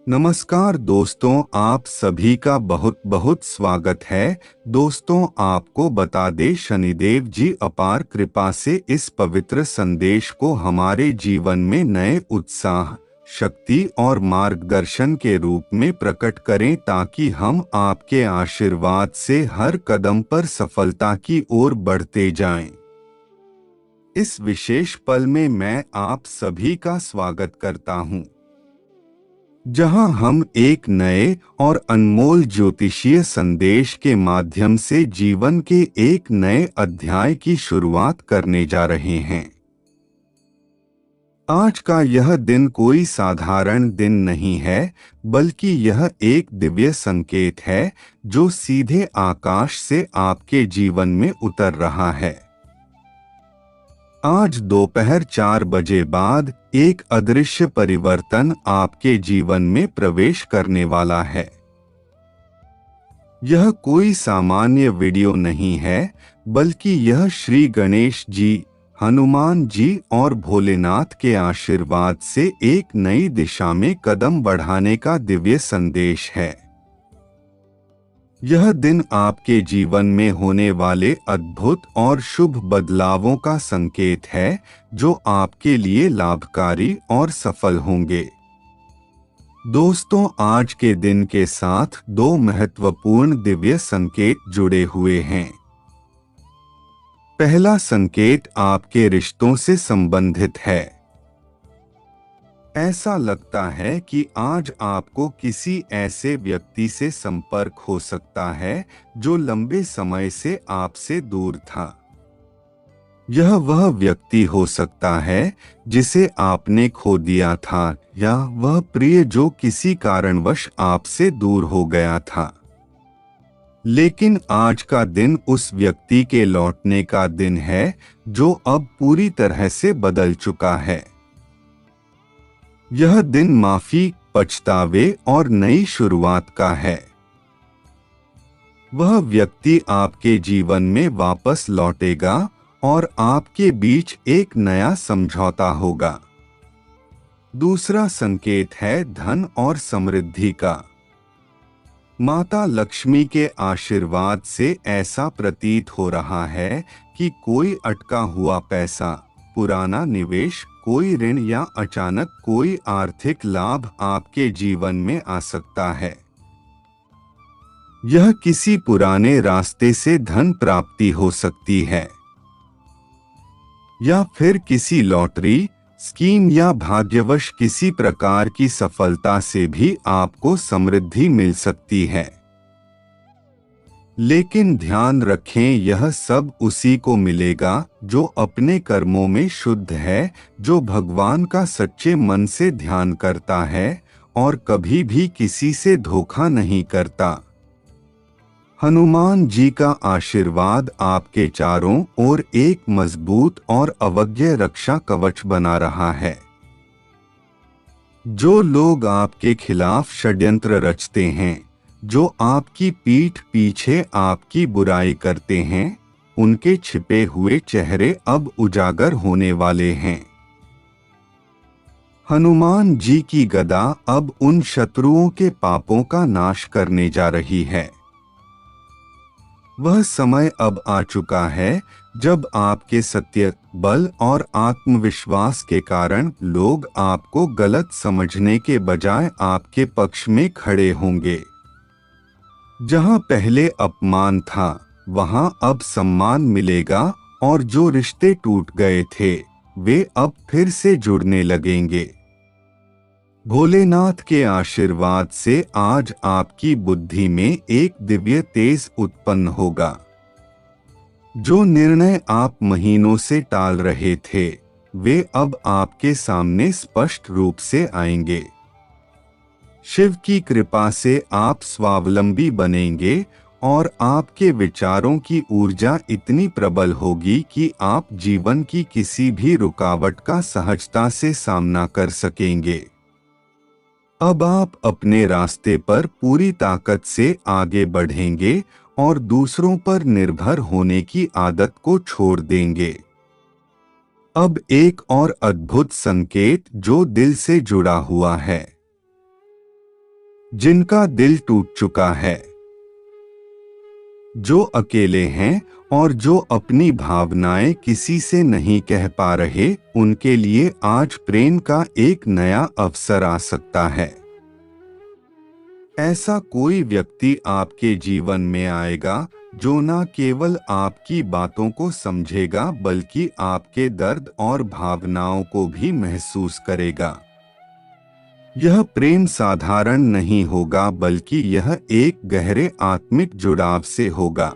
नमस्कार दोस्तों, आप सभी का बहुत बहुत स्वागत है। दोस्तों, आपको बता दें, शनिदेव जी अपार कृपा से इस पवित्र संदेश को हमारे जीवन में नए उत्साह, शक्ति और मार्गदर्शन के रूप में प्रकट करें, ताकि हम आपके आशीर्वाद से हर कदम पर सफलता की ओर बढ़ते जाएं। इस विशेष पल में मैं आप सभी का स्वागत करता हूं, जहां हम एक नए और अनमोल ज्योतिषीय संदेश के माध्यम से जीवन के एक नए अध्याय की शुरुआत करने जा रहे हैं। आज का यह दिन कोई साधारण दिन नहीं है, बल्कि यह एक दिव्य संकेत है जो सीधे आकाश से आपके जीवन में उतर रहा है। आज दोपहर 4 बजे बाद एक अदृश्य परिवर्तन आपके जीवन में प्रवेश करने वाला है। यह कोई सामान्य वीडियो नहीं है, बल्कि यह श्री गणेश जी, हनुमान जी और भोलेनाथ के आशीर्वाद से एक नई दिशा में कदम बढ़ाने का दिव्य संदेश है। यह दिन आपके जीवन में होने वाले अद्भुत और शुभ बदलावों का संकेत है, जो आपके लिए लाभकारी और सफल होंगे। दोस्तों, आज के दिन के साथ दो महत्वपूर्ण दिव्य संकेत जुड़े हुए हैं। पहला संकेत आपके रिश्तों से संबंधित है। ऐसा लगता है कि आज आपको किसी ऐसे व्यक्ति से संपर्क हो सकता है जो लंबे समय से आपसे दूर था। यह वह व्यक्ति हो सकता है जिसे आपने खो दिया था, या वह प्रिय जो किसी कारणवश आपसे दूर हो गया था। लेकिन आज का दिन उस व्यक्ति के लौटने का दिन है, जो अब पूरी तरह से बदल चुका है। यह दिन माफी, पछतावे और नई शुरुआत का है। वह व्यक्ति आपके जीवन में वापस लौटेगा और आपके बीच एक नया समझौता होगा। दूसरा संकेत है धन और समृद्धि का। माता लक्ष्मी के आशीर्वाद से ऐसा प्रतीत हो रहा है कि कोई अटका हुआ पैसा, पुराना निवेश, कोई ऋण या अचानक कोई आर्थिक लाभ आपके जीवन में आ सकता है। यह किसी पुराने रास्ते से धन प्राप्ति हो सकती है, या फिर किसी लॉटरी स्कीम या भाग्यवश किसी प्रकार की सफलता से भी आपको समृद्धि मिल सकती है। लेकिन ध्यान रखें, यह सब उसी को मिलेगा जो अपने कर्मों में शुद्ध है, जो भगवान का सच्चे मन से ध्यान करता है और कभी भी किसी से धोखा नहीं करता। हनुमान जी का आशीर्वाद आपके चारों ओर एक मजबूत और अवज्ञ रक्षा कवच बना रहा है। जो लोग आपके खिलाफ षड्यंत्र रचते हैं, जो आपकी पीठ पीछे आपकी बुराई करते हैं, उनके छिपे हुए चेहरे अब उजागर होने वाले हैं। हनुमान जी की गदा अब उन शत्रुओं के पापों का नाश करने जा रही है। वह समय अब आ चुका है जब आपके सत्य, बल और आत्मविश्वास के कारण लोग आपको गलत समझने के बजाय आपके पक्ष में खड़े होंगे। जहां पहले अपमान था, वहां अब सम्मान मिलेगा, और जो रिश्ते टूट गए थे, वे अब फिर से जुड़ने लगेंगे। भोलेनाथ के आशीर्वाद से आज आपकी बुद्धि में एक दिव्य तेज उत्पन्न होगा। जो निर्णय आप महीनों से टाल रहे थे, वे अब आपके सामने स्पष्ट रूप से आएंगे। शिव की कृपा से आप स्वावलंबी बनेंगे और आपके विचारों की ऊर्जा इतनी प्रबल होगी कि आप जीवन की किसी भी रुकावट का सहजता से सामना कर सकेंगे। अब आप अपने रास्ते पर पूरी ताकत से आगे बढ़ेंगे और दूसरों पर निर्भर होने की आदत को छोड़ देंगे। अब एक और अद्भुत संकेत जो दिल से जुड़ा हुआ है। जिनका दिल टूट चुका है, जो अकेले हैं और जो अपनी भावनाएं किसी से नहीं कह पा रहे, उनके लिए आज प्रेम का एक नया अवसर आ सकता है। ऐसा कोई व्यक्ति आपके जीवन में आएगा जो न केवल आपकी बातों को समझेगा बल्कि आपके दर्द और भावनाओं को भी महसूस करेगा। यह प्रेम साधारण नहीं होगा बल्कि यह एक गहरे आत्मिक जुड़ाव से होगा।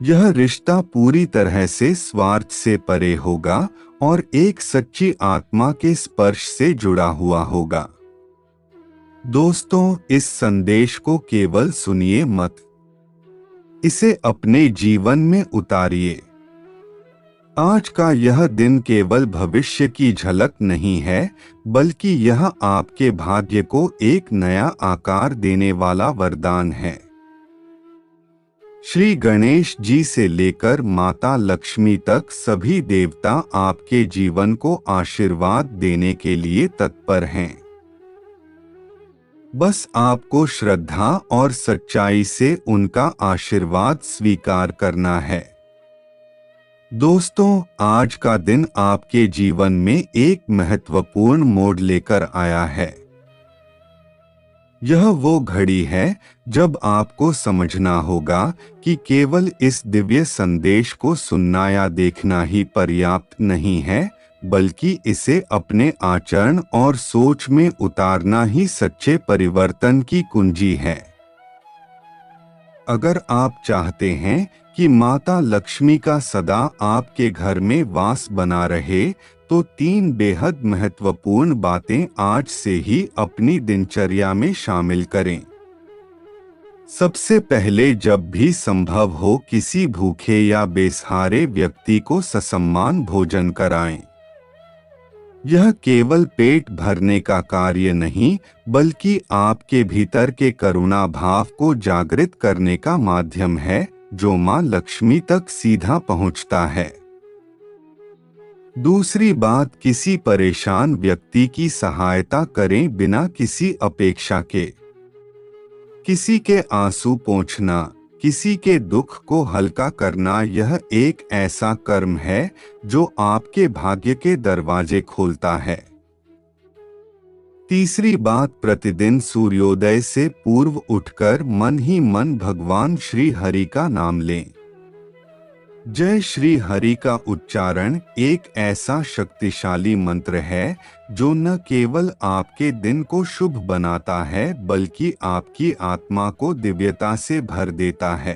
यह रिश्ता पूरी तरह से स्वार्थ से परे होगा और एक सच्ची आत्मा के स्पर्श से जुड़ा हुआ होगा। दोस्तों, इस संदेश को केवल सुनिए मत, इसे अपने जीवन में उतारिए। आज का यह दिन केवल भविष्य की झलक नहीं है, बल्कि यह आपके भाग्य को एक नया आकार देने वाला वरदान है। श्री गणेश जी से लेकर माता लक्ष्मी तक सभी देवता आपके जीवन को आशीर्वाद देने के लिए तत्पर हैं। बस आपको श्रद्धा और सच्चाई से उनका आशीर्वाद स्वीकार करना है। दोस्तों, आज का दिन आपके जीवन में एक महत्वपूर्ण मोड़ लेकर आया है। यह वो घड़ी है जब आपको समझना होगा कि केवल इस दिव्य संदेश को सुनना या देखना ही पर्याप्त नहीं है, बल्कि इसे अपने आचरण और सोच में उतारना ही सच्चे परिवर्तन की कुंजी है। अगर आप चाहते हैं कि माता लक्ष्मी का सदा आपके घर में वास बना रहे, तो 3 बेहद महत्वपूर्ण बातें आज से ही अपनी दिनचर्या में शामिल करें। सबसे पहले, जब भी संभव हो किसी भूखे या बेसहारे व्यक्ति को ससम्मान भोजन कराएं। यह केवल पेट भरने का कार्य नहीं, बल्कि आपके भीतर के करुणा भाव को जागृत करने का माध्यम है, जो मां लक्ष्मी तक सीधा पहुंचता है। दूसरी बात, किसी परेशान व्यक्ति की सहायता करें बिना किसी अपेक्षा के। किसी के आंसू पोंछना, किसी के दुख को हल्का करना, यह एक ऐसा कर्म है जो आपके भाग्य के दरवाजे खोलता है। तीसरी बात, प्रतिदिन सूर्योदय से पूर्व उठकर मन ही मन भगवान श्री हरि का नाम लें। जय श्री हरि का उच्चारण एक ऐसा शक्तिशाली मंत्र है जो न केवल आपके दिन को शुभ बनाता है, बल्कि आपकी आत्मा को दिव्यता से भर देता है।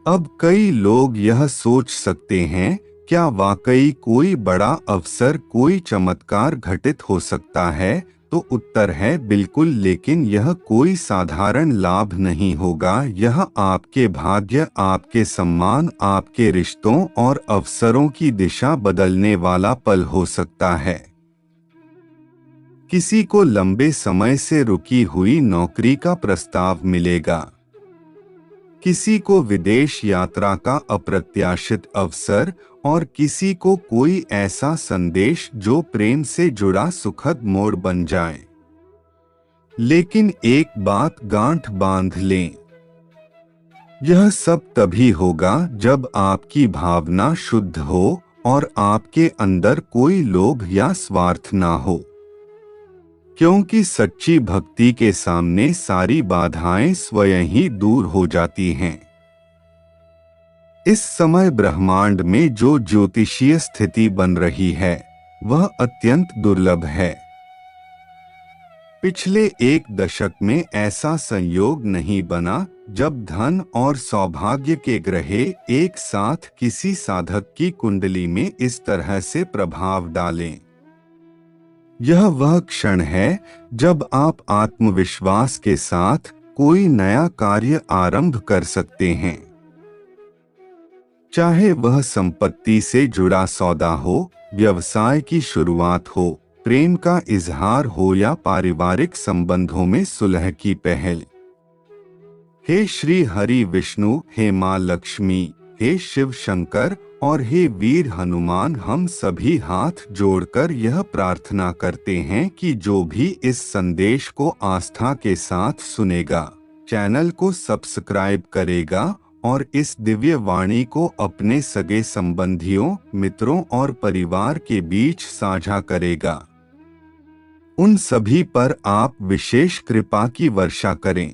अब कई लोग यह सोच सकते हैं, क्या वाकई कोई बड़ा अवसर, कोई चमत्कार घटित हो सकता है? तो उत्तर है बिल्कुल, लेकिन यह कोई साधारण लाभ नहीं होगा। यह आपके भाग्य, आपके सम्मान, आपके रिश्तों और अवसरों की दिशा बदलने वाला पल हो सकता है। किसी को लंबे समय से रुकी हुई नौकरी का प्रस्ताव मिलेगा, किसी को विदेश यात्रा का अप्रत्याशित अवसर, और किसी को कोई ऐसा संदेश जो प्रेम से जुड़ा सुखद मोड़ बन जाए। लेकिन एक बात गांठ बांध लें, यह सब तभी होगा जब आपकी भावना शुद्ध हो और आपके अंदर कोई लोभ या स्वार्थ ना हो, क्योंकि सच्ची भक्ति के सामने सारी बाधाएं स्वयं ही दूर हो जाती हैं। इस समय ब्रह्मांड में जो ज्योतिषीय स्थिति बन रही है वह अत्यंत दुर्लभ है। पिछले 1 दशक में ऐसा संयोग नहीं बना जब धन और सौभाग्य के ग्रह एक साथ किसी साधक की कुंडली में इस तरह से प्रभाव डालें। यह वह क्षण है जब आप आत्मविश्वास के साथ कोई नया कार्य आरंभ कर सकते हैं। चाहे वह संपत्ति से जुड़ा सौदा हो, व्यवसाय की शुरुआत हो, प्रेम का इजहार हो या पारिवारिक संबंधों में सुलह की पहल। हे श्री हरि विष्णु, हे मां लक्ष्मी, हे शिव शंकर और हे वीर हनुमान, हम सभी हाथ जोड़कर यह प्रार्थना करते हैं कि जो भी इस संदेश को आस्था के साथ सुनेगा, चैनल को सब्सक्राइब करेगा और इस दिव्य वाणी को अपने सगे संबंधियों, मित्रों और परिवार के बीच साझा करेगा, उन सभी पर आप विशेष कृपा की वर्षा करें,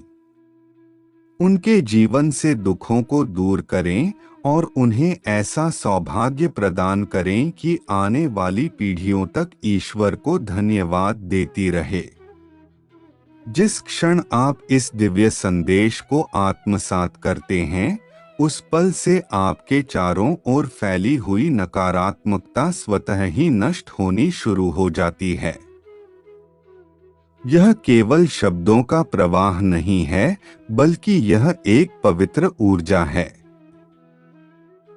उनके जीवन से दुखों को दूर करें और उन्हें ऐसा सौभाग्य प्रदान करें कि आने वाली पीढ़ियों तक ईश्वर को धन्यवाद देती रहे। जिस क्षण आप इस दिव्य संदेश को आत्मसात करते हैं, उस पल से आपके चारों ओर फैली हुई नकारात्मकता स्वतः ही नष्ट होनी शुरू हो जाती है। यह केवल शब्दों का प्रवाह नहीं है, बल्कि यह एक पवित्र ऊर्जा है।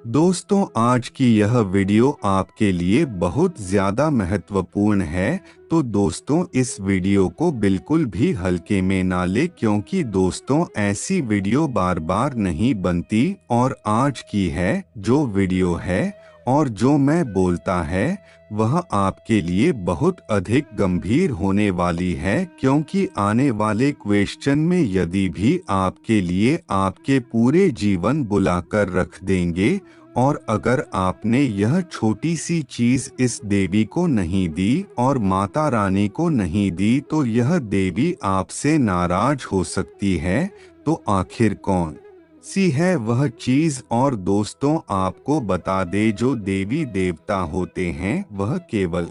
दोस्तों, आज की यह वीडियो आपके लिए बहुत ज़्यादा महत्वपूर्ण है, तो दोस्तों इस वीडियो को बिल्कुल भी हल्के में ना ले, क्योंकि दोस्तों ऐसी वीडियो बार बार नहीं बनती और आज की है जो वीडियो है और जो मैं बोलता है वह आपके लिए बहुत अधिक गंभीर होने वाली है, क्योंकि आने वाले क्वेश्चन में यदि भी आपके लिए आपके पूरे जीवन बुलाकर रख देंगे और अगर आपने यह छोटी सी चीज इस देवी को नहीं दी और माता रानी को नहीं दी तो यह देवी आपसे नाराज हो सकती है। तो आखिर कौन सी है वह चीज? और दोस्तों आपको बता दे, जो देवी देवता होते हैं वह केवल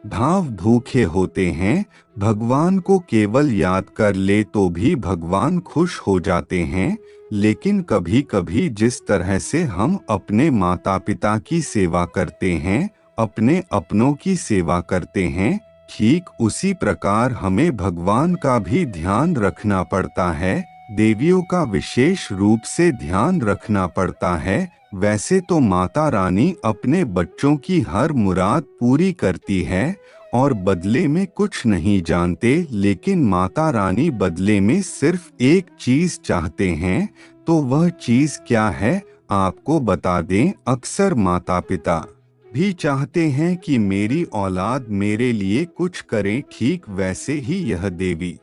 भाव भूखे होते हैं। भगवान को केवल याद कर ले तो भी भगवान खुश हो जाते हैं, लेकिन कभी कभी जिस तरह से हम अपने माता पिता की सेवा करते हैं, अपने अपनों की सेवा करते हैं, ठीक उसी प्रकार हमें भगवान का भी ध्यान रखना पड़ता है, देवियों का विशेष रूप से ध्यान रखना पड़ता है। वैसे तो माता रानी अपने बच्चों की हर मुराद पूरी करती है और बदले में कुछ नहीं जानते, लेकिन माता रानी बदले में सिर्फ एक चीज चाहते हैं। तो वह चीज क्या है आपको बता दें, अक्सर माता पिता भी चाहते हैं कि मेरी औलाद मेरे लिए कुछ करे, ठीक वैसे ही यह देवी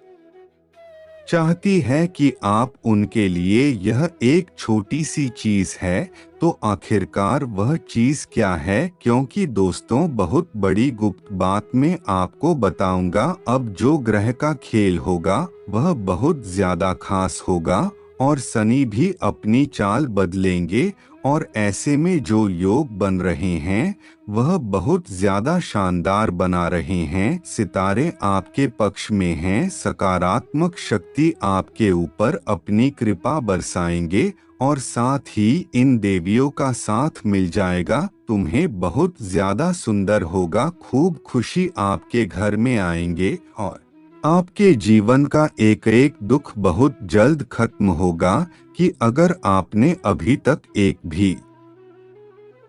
चाहती है कि आप उनके लिए यह एक छोटी सी चीज है। तो आखिरकार वह चीज क्या है? क्योंकि दोस्तों बहुत बड़ी गुप्त बात मैं आपको बताऊंगा। अब जो ग्रह का खेल होगा वह बहुत ज्यादा खास होगा और शनि भी अपनी चाल बदलेंगे और ऐसे में जो योग बन रहे हैं वह बहुत ज्यादा शानदार बना रहे हैं। सितारे आपके पक्ष में हैं, सकारात्मक शक्ति आपके ऊपर अपनी कृपा बरसाएंगे और साथ ही इन देवियों का साथ मिल जाएगा। तुम्हें बहुत ज्यादा सुंदर होगा, खूब खुशी आपके घर में आएंगे और आपके जीवन का एक एक दुख बहुत जल्द खत्म होगा। कि अगर आपने अभी तक एक भी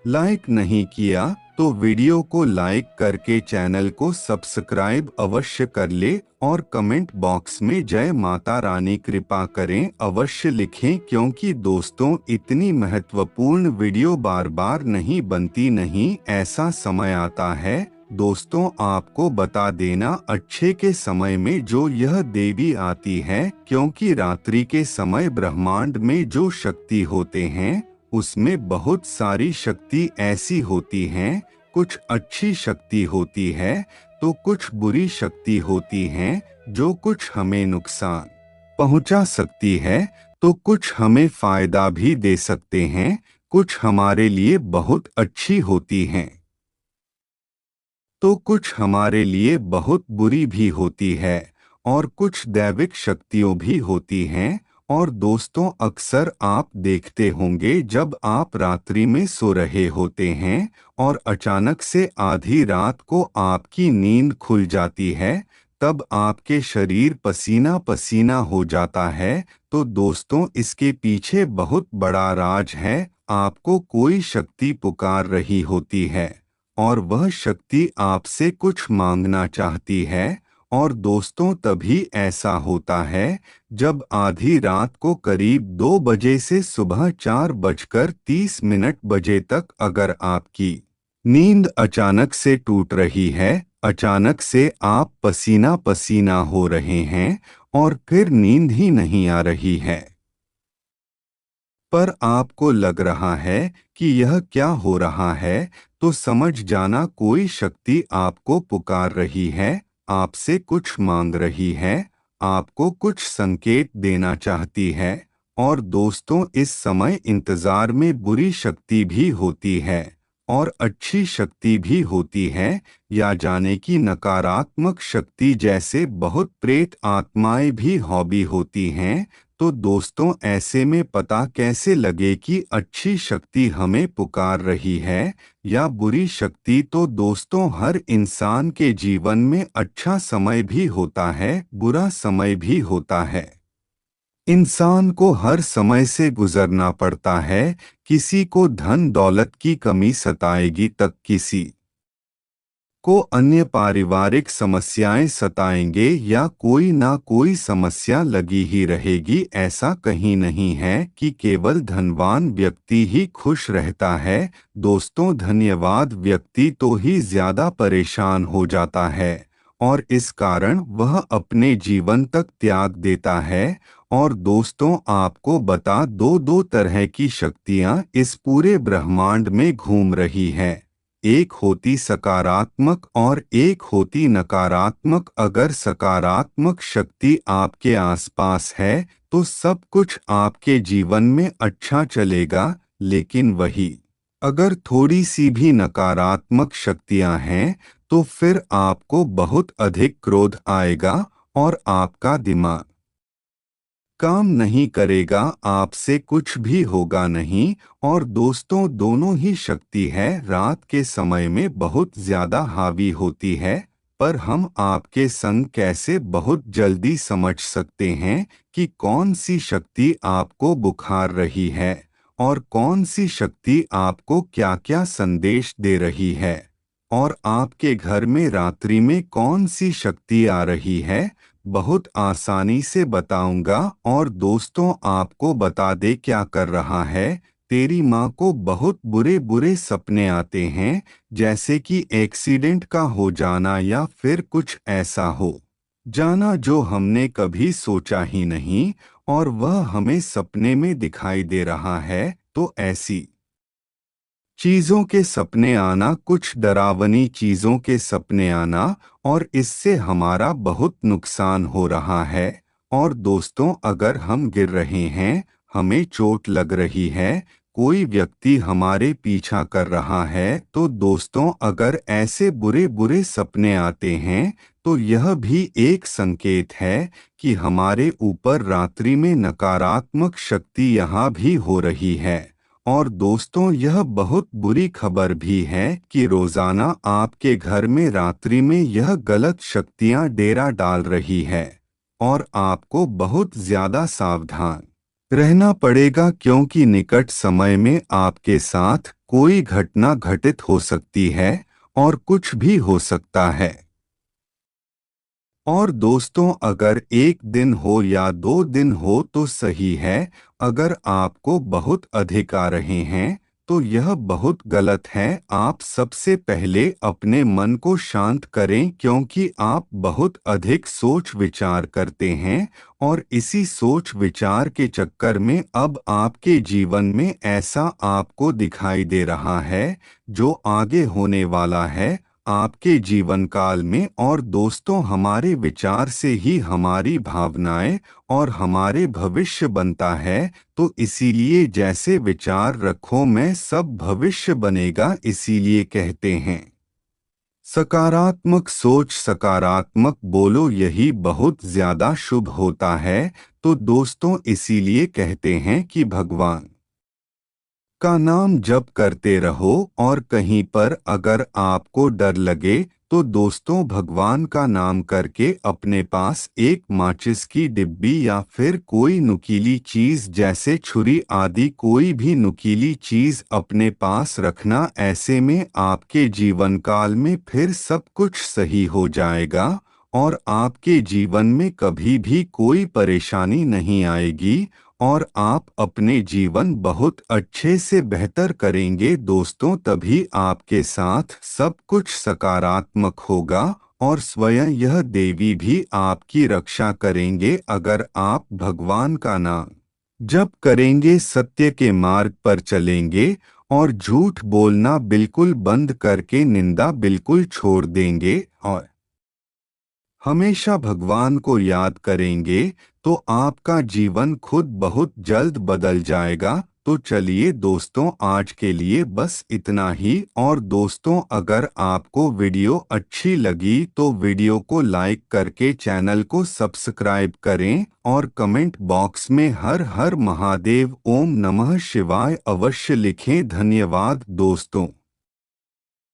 लाइक नहीं किया तो वीडियो को लाइक करके चैनल को सब्सक्राइब अवश्य कर ले और कमेंट बॉक्स में जय माता रानी कृपा करें अवश्य लिखें, क्योंकि दोस्तों इतनी महत्वपूर्ण वीडियो बार बार नहीं बनती, नहीं ऐसा समय आता है। दोस्तों आपको बता देना, अच्छे के समय में जो यह देवी आती है, क्योंकि रात्रि के समय ब्रह्मांड में जो शक्ति होते हैं उसमें बहुत सारी शक्ति ऐसी होती हैं, कुछ अच्छी शक्ति होती है तो कुछ बुरी शक्ति होती हैं, जो कुछ हमें नुकसान पहुंचा सकती है तो कुछ हमें फायदा भी दे सकते हैं, कुछ हमारे लिए बहुत अच्छी होती हैं तो कुछ हमारे लिए बहुत बुरी भी होती है और कुछ दैविक शक्तियों भी होती हैं। और दोस्तों अक्सर आप देखते होंगे जब आप रात्रि में सो रहे होते हैं और अचानक से आधी रात को आपकी नींद खुल जाती है, तब आपके शरीर पसीना पसीना हो जाता है। तो दोस्तों इसके पीछे बहुत बड़ा राज है। आपको कोई शक्ति पुकार रही होती है और वह शक्ति आपसे कुछ मांगना चाहती है और दोस्तों तभी ऐसा होता है जब आधी रात को करीब 2 बजे से सुबह 4:30 बजे तक अगर आपकी नींद अचानक से टूट रही है, अचानक से आप पसीना पसीना हो रहे हैं और फिर नींद ही नहीं आ रही है, पर आपको लग रहा है कि यह क्या हो रहा है, तो समझ जाना कोई शक्ति आपको पुकार रही है, आपसे कुछ मांग रही है, आपको कुछ संकेत देना चाहती है। और दोस्तों, इस समय इंतजार में बुरी शक्ति भी होती है और अच्छी शक्ति भी होती है, या जाने की नकारात्मक शक्ति जैसे बहुत प्रेत आत्माएं भी हॉबी होती हैं। तो दोस्तों, ऐसे में पता कैसे लगे कि अच्छी शक्ति हमें पुकार रही है या बुरी शक्ति? तो दोस्तों, हर इंसान के जीवन में अच्छा समय भी होता है, बुरा समय भी होता है। इंसान को हर समय से गुजरना पड़ता है। किसी को धन दौलत की कमी सताएगी, तक किसी को अन्य पारिवारिक समस्याएं सताएंगे या कोई ना कोई समस्या लगी ही रहेगी। ऐसा कहीं नहीं है कि केवल धनवान व्यक्ति ही खुश रहता है। दोस्तों, धन्यवाद व्यक्ति तो ही ज्यादा परेशान हो जाता है और इस कारण वह अपने जीवन तक त्याग देता है। और दोस्तों, आपको बता दो, दो तरह की शक्तियां इस पूरे ब्रह्मांड में घूम रही हैं। एक होती सकारात्मक और एक होती नकारात्मक। अगर सकारात्मक शक्ति आपके आसपास है तो सब कुछ आपके जीवन में अच्छा चलेगा, लेकिन वही अगर थोड़ी सी भी नकारात्मक शक्तियां हैं तो फिर आपको बहुत अधिक क्रोध आएगा और आपका दिमाग काम नहीं करेगा, आपसे कुछ भी होगा नहीं। और दोस्तों, दोनों ही शक्ति है रात के समय में बहुत ज्यादा हावी होती है, पर हम आपके संग कैसे बहुत जल्दी समझ सकते हैं कि कौन सी शक्ति आपको बुखार रही है और कौन सी शक्ति आपको क्या क्या संदेश दे रही है, और आपके घर में रात्रि में कौन सी शक्ति आ रही है। बहुत आसानी से बताऊंगा। और दोस्तों, आपको बता दे क्या कर रहा है। तेरी माँ को बहुत बुरे बुरे सपने आते हैं, जैसे कि एक्सीडेंट का हो जाना या फिर कुछ ऐसा हो जाना जो हमने कभी सोचा ही नहीं, और वह हमें सपने में दिखाई दे रहा है। तो ऐसी चीजों के सपने आना, कुछ डरावनी चीजों के सपने आना, और इससे हमारा बहुत नुकसान हो रहा है। और दोस्तों, अगर हम गिर रहे हैं, हमें चोट लग रही है, कोई व्यक्ति हमारे पीछा कर रहा है, तो दोस्तों, अगर ऐसे बुरे बुरे सपने आते हैं तो यह भी एक संकेत है कि हमारे ऊपर रात्रि में नकारात्मक शक्ति यहाँ भी हो रही है। और दोस्तों, यह बहुत बुरी खबर भी है कि रोजाना आपके घर में रात्रि में यह गलत शक्तियां डेरा डाल रही है, और आपको बहुत ज्यादा सावधान रहना पड़ेगा, क्योंकि निकट समय में आपके साथ कोई घटना घटित हो सकती है और कुछ भी हो सकता है। और दोस्तों, अगर एक दिन हो या 2 दिन हो तो सही है। अगर आपको बहुत अधिक आ रहे हैं तो यह बहुत गलत है। आप सबसे पहले अपने मन को शांत करें, क्योंकि आप बहुत अधिक सोच विचार करते हैं और इसी सोच विचार के चक्कर में अब आपके जीवन में ऐसा आपको दिखाई दे रहा है जो आगे होने वाला है आपके जीवन काल में। और दोस्तों, हमारे विचार से ही हमारी भावनाएं और हमारे भविष्य बनता है। तो इसीलिए जैसे विचार रखो मैं सब भविष्य बनेगा, इसीलिए कहते हैं सकारात्मक सोच सकारात्मक बोलो, यही बहुत ज्यादा शुभ होता है। तो दोस्तों, इसीलिए कहते हैं कि भगवान का नाम जप करते रहो। और कहीं पर अगर आपको डर लगे तो दोस्तों, भगवान का नाम करके अपने पास एक माचिस की डिब्बी या फिर कोई नुकीली चीज जैसे छुरी आदि कोई भी नुकीली चीज अपने पास रखना। ऐसे में आपके जीवन काल में फिर सब कुछ सही हो जाएगा और आपके जीवन में कभी भी कोई परेशानी नहीं आएगी और आप अपने जीवन बहुत अच्छे से बेहतर करेंगे दोस्तों। तभी आपके साथ सब कुछ सकारात्मक होगा और स्वयं यह देवी भी आपकी रक्षा करेंगे अगर आप भगवान का नाम जप करेंगे, सत्य के मार्ग पर चलेंगे और झूठ बोलना बिल्कुल बंद करके निंदा बिल्कुल छोड़ देंगे और हमेशा भगवान को याद करेंगे तो आपका जीवन खुद बहुत जल्द बदल जाएगा। तो चलिए दोस्तों, आज के लिए बस इतना ही। और दोस्तों, अगर आपको वीडियो अच्छी लगी तो वीडियो को लाइक करके चैनल को सब्सक्राइब करें और कमेंट बॉक्स में हर हर महादेव, ओम नमः शिवाय अवश्य लिखें। धन्यवाद दोस्तों।